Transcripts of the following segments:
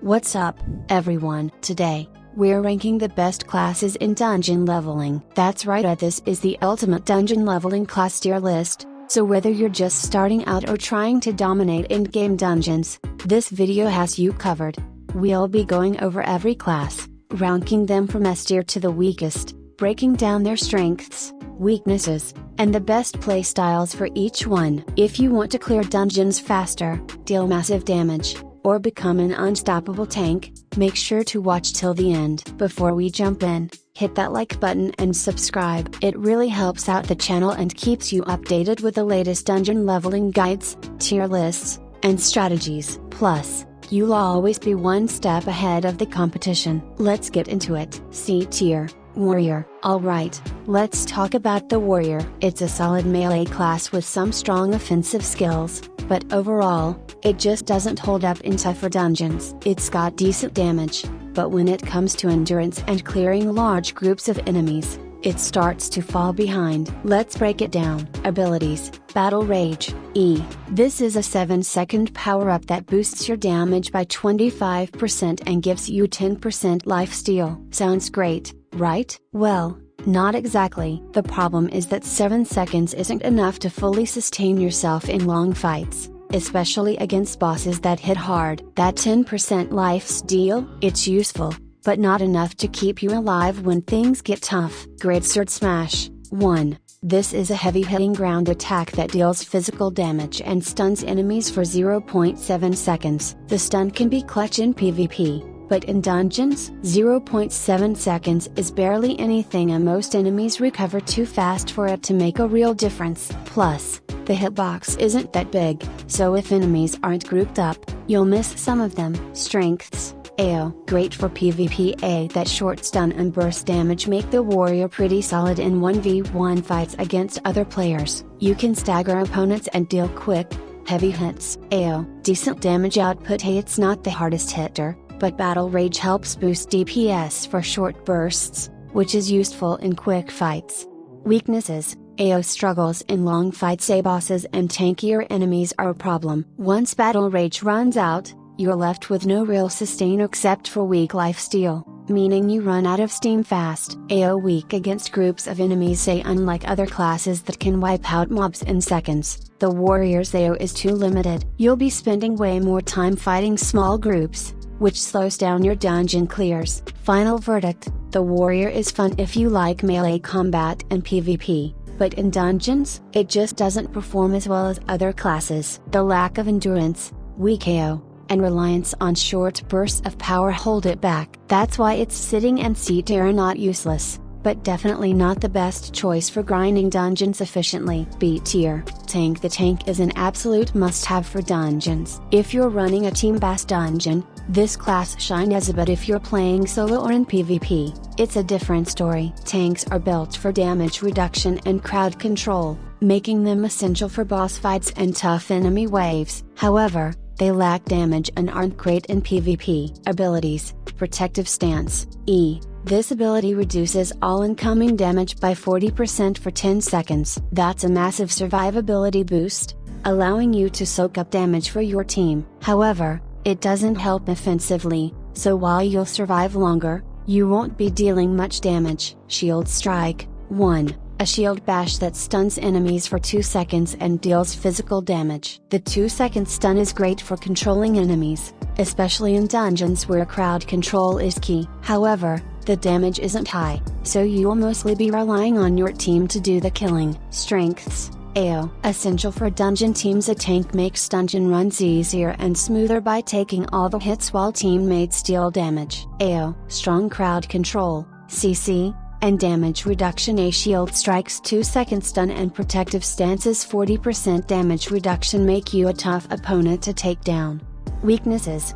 What's up, everyone? Today, we're ranking the best classes in dungeon leveling. That's right, this is the ultimate dungeon leveling class tier list, so whether you're just starting out or trying to dominate in-game dungeons, this video has you covered. We'll be going over every class, ranking them from S tier to the weakest, breaking down their strengths, weaknesses, and the best playstyles for each one. If you want to clear dungeons faster, deal massive damage, or become an unstoppable tank, make sure to watch till the end. Before we jump in, hit that like button and subscribe. It really helps out the channel and keeps you updated with the latest dungeon leveling guides, tier lists, and strategies. Plus, you'll always be one step ahead of the competition. Let's get into it. C tier, Warrior. Alright, let's talk about the Warrior. It's a solid melee class with some strong offensive skills, but overall, it just doesn't hold up in tougher dungeons. It's got decent damage, but when it comes to endurance and clearing large groups of enemies, it starts to fall behind. Let's break it down. Abilities: Battle Rage, E. This is a 7-second power-up that boosts your damage by 25% and gives you 10% lifesteal. Sounds great, right? Well, not exactly. The problem is that 7 seconds isn't enough to fully sustain yourself in long fights, especially against bosses that hit hard. That 10% lifesteal, it's useful, but not enough to keep you alive when things get tough. Great Sword Smash, 1. This is a heavy-hitting ground attack that deals physical damage and stuns enemies for 0.7 seconds. The stun can be clutch in PvP, but in dungeons, 0.7 seconds is barely anything and most enemies recover too fast for it to make a real difference. Plus, the hitbox isn't that big, so if enemies aren't grouped up, you'll miss some of them. Strengths: AO. Great for PvP. That short stun and burst damage make the Warrior pretty solid in 1v1 fights against other players. You can stagger opponents and deal quick, heavy hits. AO. Decent damage output. Hey, it's not the hardest hitter, but Battle Rage helps boost DPS for short bursts, which is useful in quick fights. Weaknesses: AO struggles in long fights. Bosses and tankier enemies are a problem. Once Battle Rage runs out, you're left with no real sustain except for weak lifesteal, meaning you run out of steam fast. AO weak against groups of enemies. Unlike other classes that can wipe out mobs in seconds, the Warrior's AO is too limited. You'll be spending way more time fighting small groups, which slows down your dungeon clears. Final verdict: the Warrior is fun if you like melee combat and PvP, but in dungeons, it just doesn't perform as well as other classes. The lack of endurance, weak AO, and reliance on short bursts of power hold it back. That's why it's sitting in C tier. Not useless, but definitely not the best choice for grinding dungeons efficiently. B tier, Tank. The Tank is an absolute must-have for dungeons. If you're running a team-based dungeon, this class shines, but if you're playing solo or in PvP, it's a different story. Tanks are built for damage reduction and crowd control, making them essential for boss fights and tough enemy waves. However, they lack damage and aren't great in PvP. Abilities: Protective Stance, E. This ability reduces all incoming damage by 40% for 10 seconds. That's a massive survivability boost, allowing you to soak up damage for your team. However, it doesn't help offensively, so while you'll survive longer, you won't be dealing much damage. Shield Strike, 1. A shield bash that stuns enemies for 2 seconds and deals physical damage. The 2-second stun is great for controlling enemies, especially in dungeons where crowd control is key. However, the damage isn't high, so you'll mostly be relying on your team to do the killing. Strengths: AO. Essential for dungeon teams. A tank makes dungeon runs easier and smoother by taking all the hits while teammates deal damage. AO. Strong crowd control, CC, and damage reduction. A shield strikes 2-second stun and protective stances 40% damage reduction make you a tough opponent to take down. Weaknesses: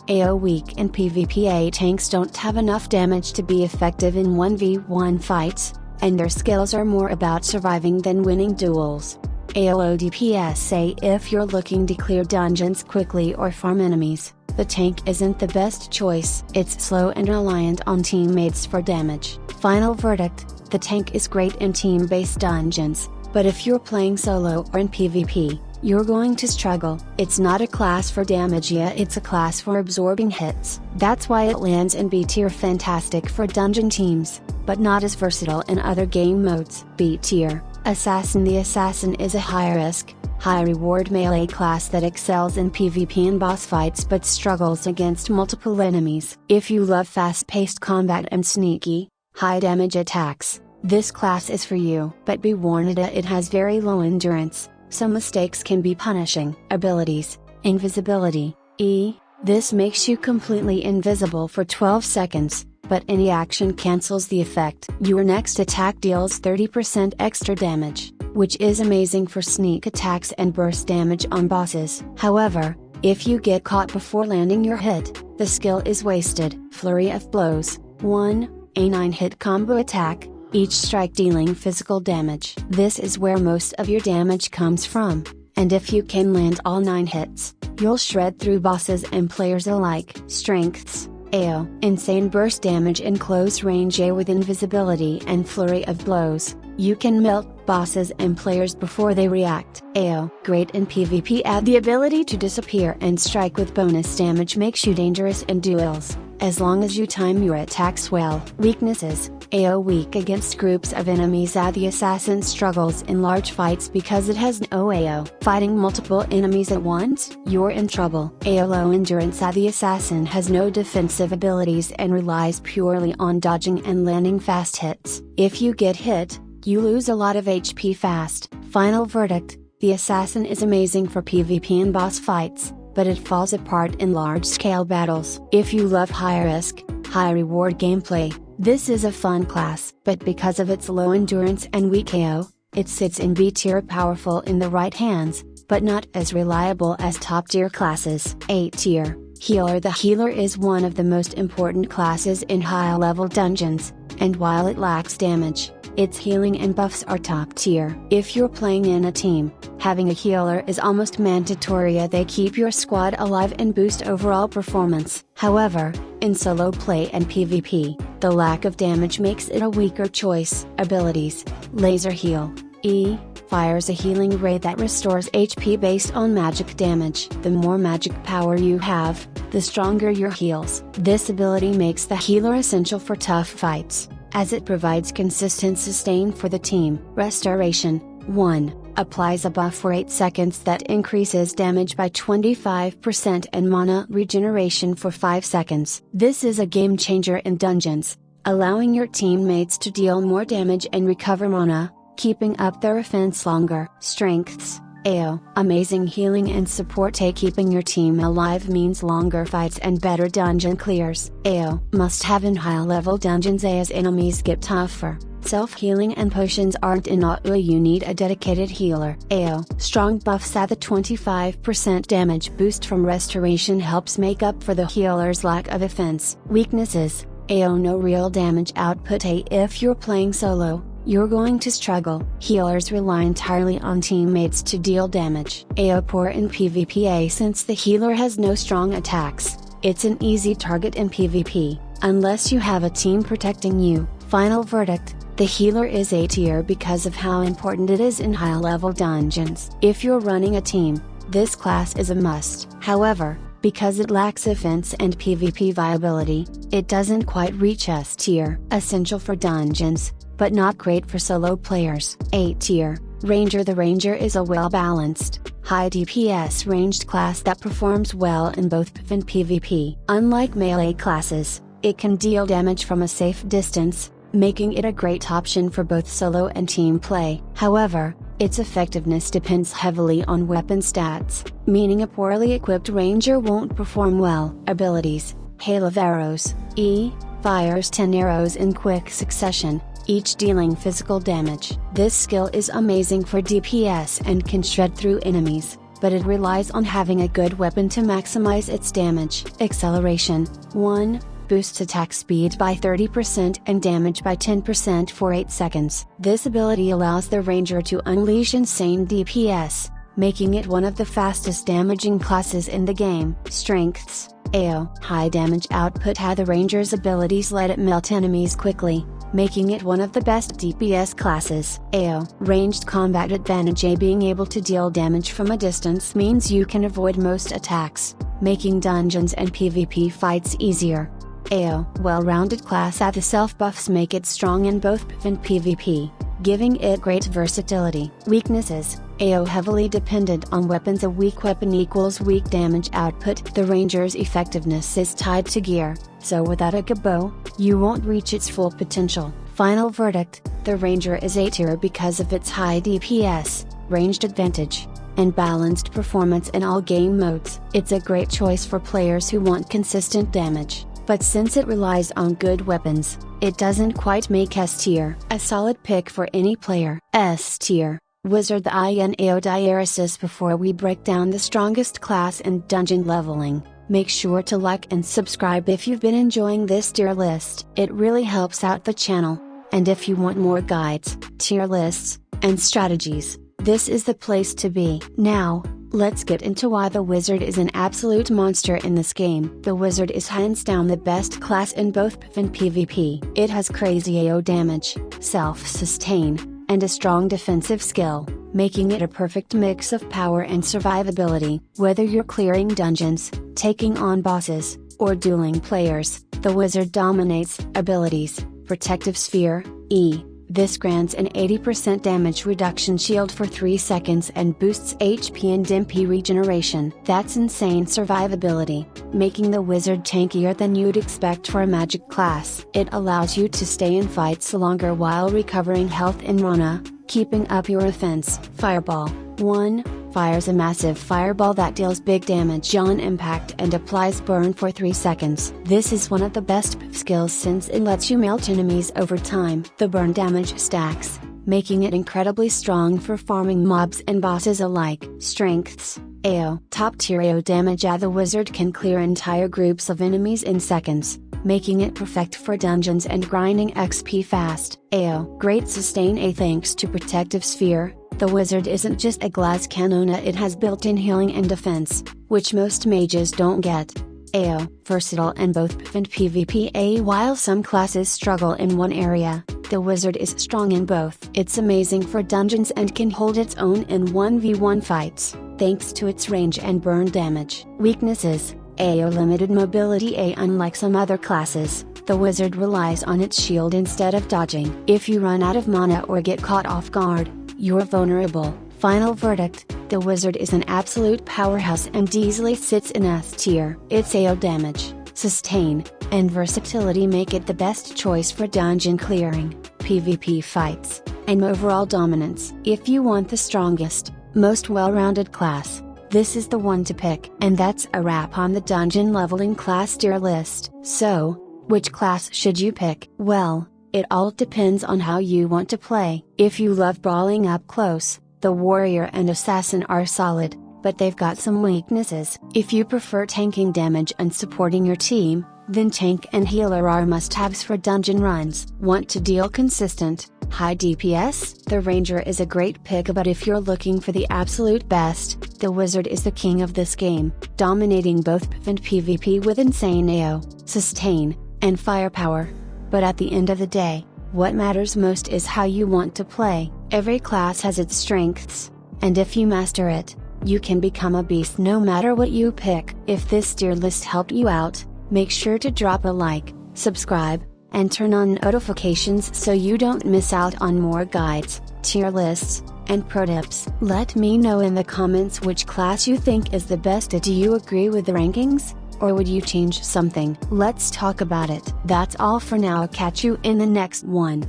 AO weak in PvP. Tanks don't have enough damage to be effective in 1v1 fights, and their skills are more about surviving than winning duels. AO DPS. If you're looking to clear dungeons quickly or farm enemies, the tank isn't the best choice. It's slow and reliant on teammates for damage. Final verdict: the tank is great in team-based dungeons, but if you're playing solo or in PvP, you're going to struggle. It's not a class for damage yet, it's a class for absorbing hits. That's why it lands in B tier. Fantastic for dungeon teams, but not as versatile in other game modes. B tier, Assassin. The Assassin is a high risk, high reward melee class that excels in PvP and boss fights but struggles against multiple enemies. If you love fast-paced combat and sneaky, high damage attacks, this class is for you. But be warned, it has very low endurance, so mistakes can be punishing. Abilities: Invisibility, E. This makes you completely invisible for 12 seconds, but any action cancels the effect. Your next attack deals 30% extra damage, which is amazing for sneak attacks and burst damage on bosses. However, if you get caught before landing your hit, the skill is wasted. Flurry of Blows, 1, a 9-hit combo attack, each strike dealing physical damage. This is where most of your damage comes from, and if you can land all 9 hits, you'll shred through bosses and players alike. Strengths: AO. Insane burst damage in close range. A. With invisibility and flurry of blows, you can melt bosses and players before they react. AO. Great in PvP. Add the ability to disappear and strike with bonus damage makes you dangerous in duels, as long as you time your attacks well. Weaknesses: AO. Weak against groups of enemies. The Assassin struggles in large fights because it has no AO. Fighting multiple enemies at once, you're in trouble. AO. Low endurance. The Assassin has no defensive abilities and relies purely on dodging and landing fast hits. If you get hit, you lose a lot of HP fast. Final verdict: the Assassin is amazing for PvP and boss fights, but it falls apart in large-scale battles. If you love high-risk, high-reward gameplay, this is a fun class. But because of its low endurance and weak AO, it sits in B tier. Powerful in the right hands, but not as reliable as top-tier classes. A tier, Healer. The Healer is one of the most important classes in high-level dungeons, and while it lacks damage, its healing and buffs are top tier. If you're playing in a team, having a healer is almost mandatory. They keep your squad alive and boost overall performance. However, in solo play and PvP, the lack of damage makes it a weaker choice. Abilities: Laser Heal, E. Fires a healing ray that restores HP based on magic damage. The more magic power you have, the stronger your heals. This ability makes the healer essential for tough fights, as it provides consistent sustain for the team. Restoration, 1. Applies a buff for 8 seconds that increases damage by 25% and mana regeneration for 5 seconds. This is a game changer in dungeons, allowing your teammates to deal more damage and recover mana, keeping up their offense longer. Strengths: AO. Amazing healing and support. Keeping your team alive means longer fights and better dungeon clears. AO. Must have in high level dungeons as enemies get tougher. Self-healing and potions aren't enough, you need a dedicated healer. AO. Strong buffs. The 25% damage boost from restoration helps make up for the healer's lack of offense. Weaknesses: AO. No real damage output. If you're playing solo, you're going to struggle. Healers rely entirely on teammates to deal damage. AO. Poor in PvP. Since the healer has no strong attacks, it's an easy target in PvP, unless you have a team protecting you. Final verdict: the healer is A tier because of how important it is in high-level dungeons. If you're running a team, this class is a must. However, because it lacks offense and PvP viability, it doesn't quite reach S tier. Essential for dungeons, but not great for solo players. A tier, Ranger. The Ranger is a well-balanced, high DPS ranged class that performs well in both PvP and PvP. Unlike melee classes, it can deal damage from a safe distance, making it a great option for both solo and team play. However, its effectiveness depends heavily on weapon stats, meaning a poorly equipped Ranger won't perform well. Abilities: Hail of Arrows, E. Fires 10 arrows in quick succession, each dealing physical damage. This skill is amazing for DPS and can shred through enemies, but it relies on having a good weapon to maximize its damage. Acceleration, 1. Boosts attack speed by 30% and damage by 10% for 8 seconds. This ability allows the Ranger to unleash insane DPS, making it one of the fastest damaging classes in the game. Strengths: AO. High damage output. The Ranger's abilities let it melt enemies quickly, making it one of the best DPS classes. AO Ranged Combat Advantage. Being able to deal damage from a distance means you can avoid most attacks, making dungeons and PvP fights easier. AO Well-rounded class. The self-buffs make it strong in both PvP and PvP, giving it great versatility. Weaknesses. AO heavily dependent on weapons. A weak weapon equals weak damage output. The Ranger's effectiveness is tied to gear, so without a good bow, you won't reach its full potential. Final verdict: the Ranger is A tier because of its high DPS, ranged advantage, and balanced performance in all game modes. It's a great choice for players who want consistent damage, but since it relies on good weapons, it doesn't quite make S tier. A solid pick for any player. S tier. Wizard. The INAO diaresis. Before we break down the strongest class in dungeon leveling, make sure to like and subscribe if you've been enjoying this tier list. It really helps out the channel, and if you want more guides, tier lists, and strategies, this is the place to be. Now, let's get into why the Wizard is an absolute monster in this game. The Wizard is hands down the best class in both PvP and PvP. It has crazy AO damage, self-sustain, and a strong defensive skill, making it a perfect mix of power and survivability. Whether you're clearing dungeons, taking on bosses, or dueling players, the Wizard dominates. Abilities: Protective Sphere, E. This grants an 80% damage reduction shield for 3 seconds and boosts HP and MP regeneration. That's insane survivability, making the Wizard tankier than you'd expect for a magic class. It allows you to stay in fights longer while recovering health and mana, keeping up your offense. Fireball. 1. Fires a massive fireball that deals big damage on impact and applies burn for 3 seconds. This is one of the best skills since it lets you melt enemies over time. The burn damage stacks, making it incredibly strong for farming mobs and bosses alike. Strengths. AO. Top tier AO damage. The Wizard can clear entire groups of enemies in seconds, making it perfect for dungeons and grinding XP fast. AO. Great sustain. Thanks to Protective Sphere, the Wizard isn't just a glass cannon, it has built-in healing and defense, which most mages don't get. AO. Versatile in both PvP and PvP. While some classes struggle in one area, the Wizard is strong in both. It's amazing for dungeons and can hold its own in 1v1 fights, thanks to its range and burn damage. Weaknesses. AO limited mobility. Unlike some other classes, the Wizard relies on its shield instead of dodging. If you run out of mana or get caught off guard, you're vulnerable. Final verdict: the Wizard is an absolute powerhouse and easily sits in S tier. Its AO damage, sustain, and versatility make it the best choice for dungeon clearing, PvP fights, and overall dominance. If you want the strongest, most well-rounded class, this is the one to pick. And that's a wrap on the dungeon leveling class tier list. So, which class should you pick? Well, it all depends on how you want to play. If you love brawling up close, the Warrior and Assassin are solid, but they've got some weaknesses. If you prefer tanking damage and supporting your team, then Tank and Healer are must-haves for dungeon runs. Want to deal consistent, high DPS? The Ranger is a great pick, but if you're looking for the absolute best, the Wizard is the king of this game, dominating both PvP and PvP with insane AO, sustain, and firepower. But at the end of the day, what matters most is how you want to play. Every class has its strengths, and if you master it, you can become a beast no matter what you pick. If this tier list helped you out, make sure to drop a like, subscribe, and turn on notifications so you don't miss out on more guides, tier lists, and pro tips. Let me know in the comments which class you think is the best. Do you agree with the rankings? Or would you change something? Let's talk about it. That's all for now. I'll catch you in the next one.